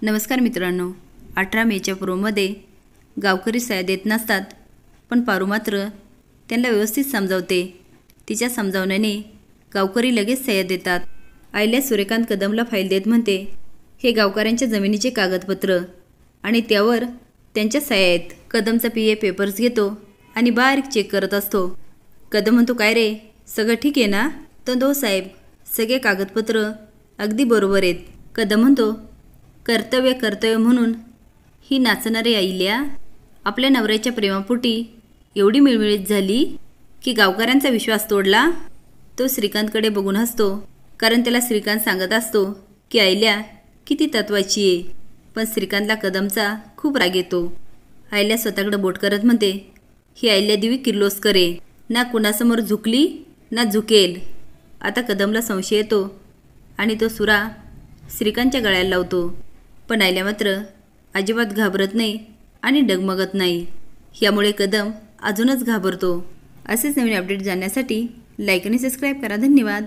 नमस्कार मित्रांनो, 18 मेच्या प्रोमध्ये गावकरी सह्या देत नसतात, पण पारू मात्र त्यांना व्यवस्थित समजावते. तिच्या समजावण्याने गावकरी लगेच सह्या देतात. आयल्या सूर्यकांत कदमला फाईल देत म्हणते, हे गावकऱ्यांच्या जमिनीचे कागदपत्र आणि त्यावर त्यांच्या सह्या आहेत. कदमचा पीए पेपर्स घेतो आणि बारीक चेक करत असतो. कदम म्हणतो, काय रे, सगळं ठीक आहे ना? तो हो साहेब, सगळे कागदपत्र अगदी बरोबर आहेत. कदम म्हणतो, कर्तव्य म्हणून ही नाचणारी आईल्या आपल्या नवऱ्याच्या प्रेमापोटी एवढी मिळमिळीत झाली की गावकऱ्यांचा विश्वास तोडला. तो श्रीकांतकडे बघून हसतो, कारण त्याला श्रीकांत सांगत असतो की आईल्या किती तत्वाची आहे. पण श्रीकांतला कदमचा खूप राग येतो. आईल्या स्वतःकडे बोट करत म्हणते, ही आईल्या दिवी किर्लोस्कर आहे, ना कुणासमोर झुकली ना झुकेल. आता कदमला संशय येतो आणि तो सुरा श्रीकांतच्या गळ्याला लावतो. पण आयल्या मात्र अजिबात घाबरत नाही आणि डगमगत नाही. यामुळे कदम अजूनच घाबरतो. असेच नवीन अपडेट जाणण्यासाठी लाईक आणि सबस्क्राईब करा. धन्यवाद.